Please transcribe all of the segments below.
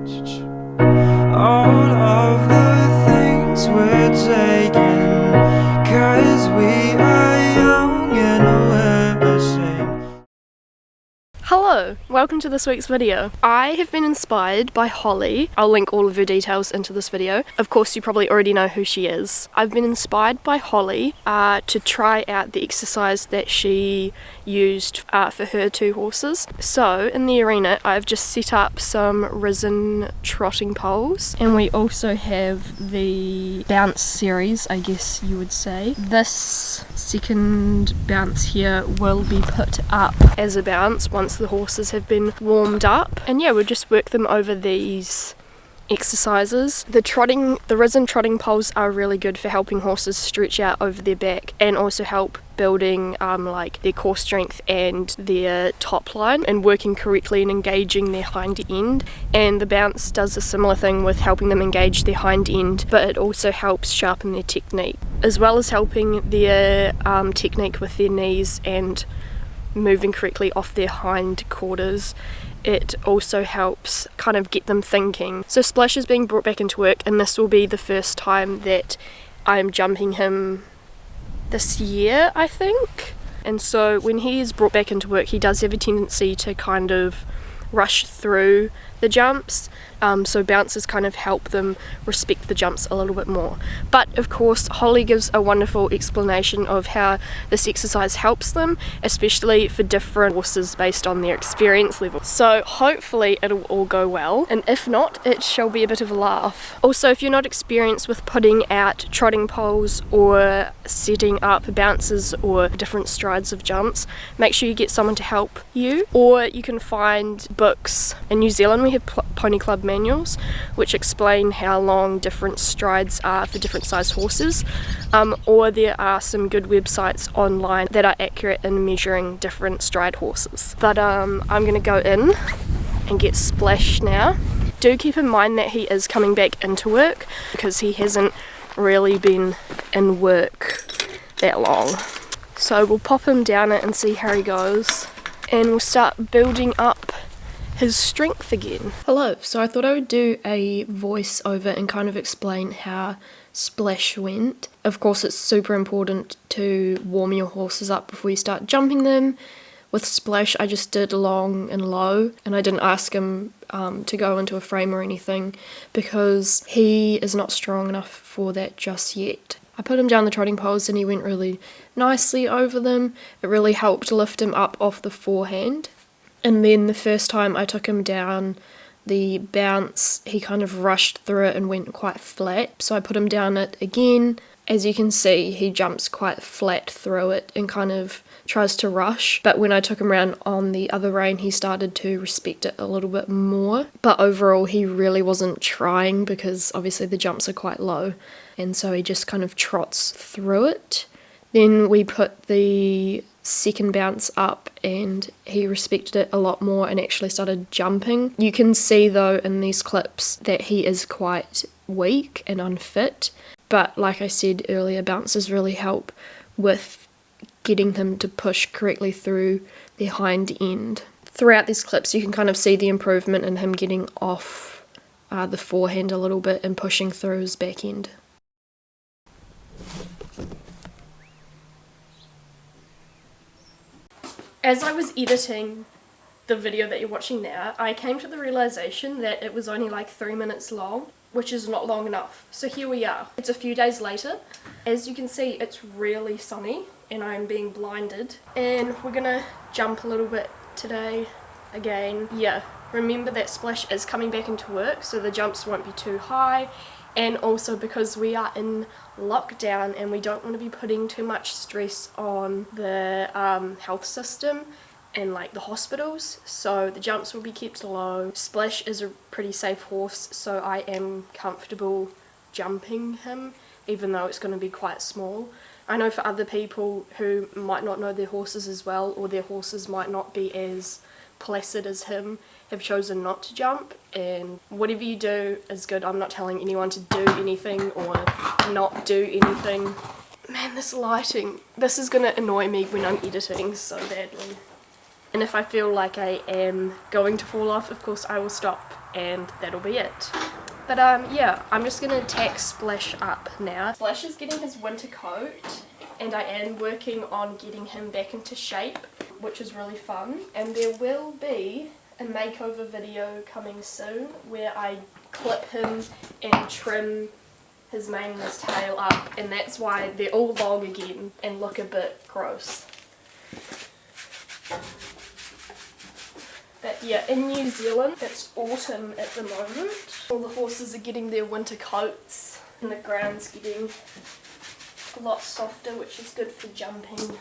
All of the things we're taking, 'cause we are young and we're ashamed. Hello, welcome to this week's video. I have been inspired by Holly. I'll link all of her details into this video. Of course, you probably already know who she is. I've been inspired by Holly to try out the exercise that she used for her two horses. So, in the arena, I've just set up some risen trotting poles, and we also have the bounce series, I guess you would say. This second bounce here will be put up as a bounce once the horses have been warmed up, and yeah, we'll just work them over these exercises. The risen trotting poles are really good for helping horses stretch out over their back and also help building like their core strength and their top line and working correctly and engaging their hind end. And the bounce does a similar thing with helping them engage their hind end, but it also helps sharpen their technique as well as helping their technique with their knees and moving correctly off their hind quarters. It also helps kind of get them thinking. So Splash is being brought back into work, and this will be the first time that I'm jumping him this year, I think. And so when he is brought back into work, he does have a tendency to kind of rush through the jumps, so bounces kind of help them respect the jumps a little bit more. But of course, Holly gives a wonderful explanation of how this exercise helps them, especially for different horses based on their experience level. So hopefully it'll all go well, and if not, it shall be a bit of a laugh. Also, if you're not experienced with putting out trotting poles or setting up bounces or different strides of jumps, make sure you get someone to help you, or you can find books. In New Zealand we have Pony Club manuals which explain how long different strides are for different size horses, or there are some good websites online that are accurate in measuring different stride horses. But I'm going to go in and get Splash now. Do keep in mind that he is coming back into work because he hasn't really been in work that long. So we'll pop him down it and see how he goes, and we'll start building up his strength again. Hello, so I thought I would do a voiceover and kind of explain how Splash went. Of course, it's super important to warm your horses up before you start jumping them. With Splash, I just did long and low, and I didn't ask him to go into a frame or anything because he is not strong enough for that just yet. I put him down the trotting poles and he went really nicely over them. It really helped lift him up off the forehand. And then the first time I took him down the bounce, he kind of rushed through it and went quite flat. So I put him down it again. As you can see, he jumps quite flat through it and kind of tries to rush. But when I took him around on the other rein, he started to respect it a little bit more. But overall, he really wasn't trying because obviously the jumps are quite low. And so he just kind of trots through it. Then we put the second bounce up and he respected it a lot more and actually started jumping. You can see though in these clips that he is quite weak and unfit, but like I said earlier, bounces really help with getting them to push correctly through their hind end. Throughout these clips you can kind of see the improvement in him getting off the forehand a little bit and pushing through his back end. As I was editing the video that you're watching now, I came to the realization that it was only like 3 minutes long, which is not long enough. So here we are. It's a few days later. As you can see, it's really sunny and I'm being blinded. And we're gonna jump a little bit today again. Yeah, remember that Splash is coming back into work, so the jumps won't be too high. And also because we are in lockdown and we don't want to be putting too much stress on the health system and like the hospitals, so the jumps will be kept low. Splash is a pretty safe horse, so I am comfortable jumping him even though it's going to be quite small. I know for other people who might not know their horses as well, or their horses might not be as placid as him, have chosen not to jump, and whatever you do is good. I'm not telling anyone to do anything or not do anything. Man, this lighting, this is gonna annoy me when I'm editing so badly. And if I feel like I am going to fall off, of course I will stop and that'll be it. But yeah, I'm just gonna tack Splash up now. Splash is getting his winter coat and I am working on getting him back into shape, which is really fun. And there will be a makeover video coming soon where I clip him and trim his mane and his tail up, and that's why they're all long again and look a bit gross. But yeah, in New Zealand it's autumn at the moment. All the horses are getting their winter coats and the ground's getting a lot softer, which is good for jumping.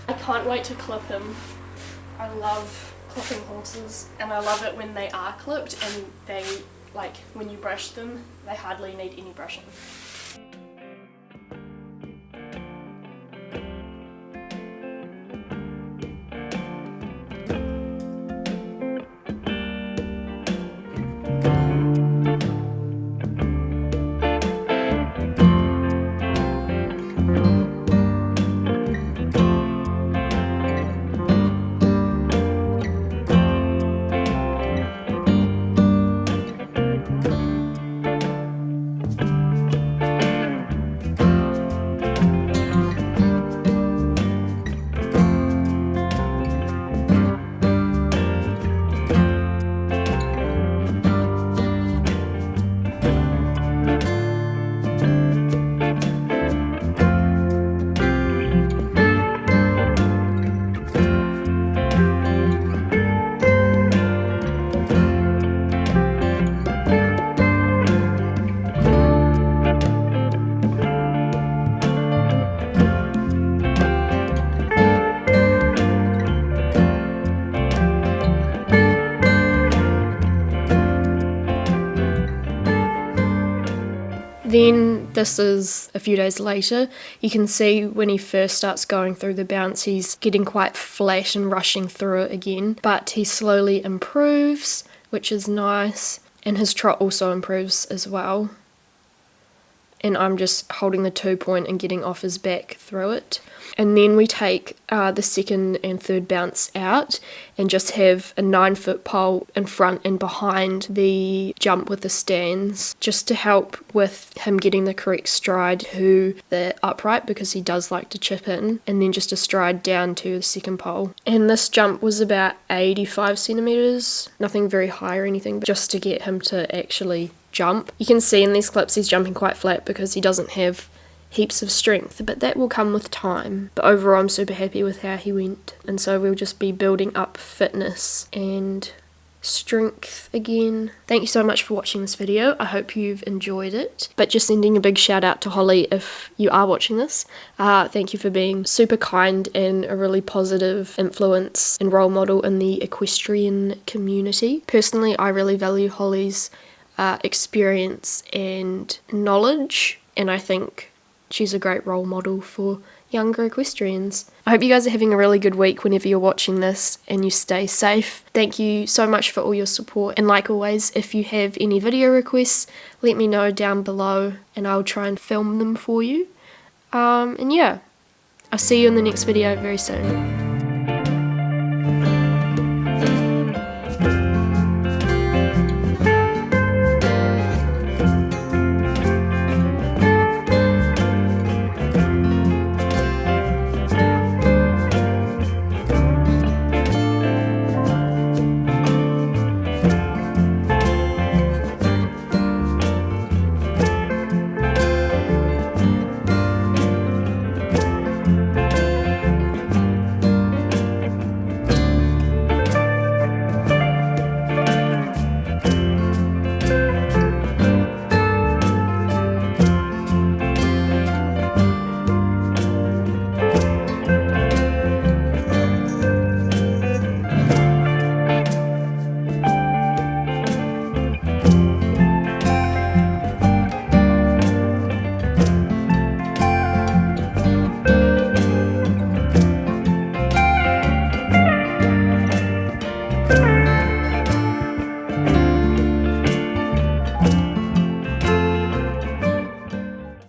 I can't wait to clip him. I love clipping horses and I love it when they are clipped and they, like, when you brush them, they hardly need any brushing. Then this is a few days later. You can see when he first starts going through the bounce, he's getting quite flat and rushing through it again. But he slowly improves, which is nice. And his trot also improves as well. And I'm just holding the 2-point and getting off his back through it. And then we take the second and third bounce out and just have a 9-foot pole in front and behind the jump with the stands, just to help with him getting the correct stride to the upright, because he does like to chip in, and then just a stride down to the second pole. And this jump was about 85 centimeters, nothing very high or anything, but just to get him to actually jump. You can see in these clips he's jumping quite flat because he doesn't have heaps of strength, but that will come with time. But overall I'm super happy with how he went, and so we'll just be building up fitness and strength again. Thank you so much for watching this video. I hope you've enjoyed it, but just sending a big shout out to Holly if you are watching this. Thank you for being super kind and a really positive influence and role model in the equestrian community. Personally, I really value Holly's experience and knowledge, and I think she's a great role model for younger equestrians. I hope you guys are having a really good week whenever you're watching this, and you stay safe. Thank you so much for all your support, and like always, if you have any video requests, let me know down below and I'll try and film them for you. And yeah, I'll see you in the next video very soon.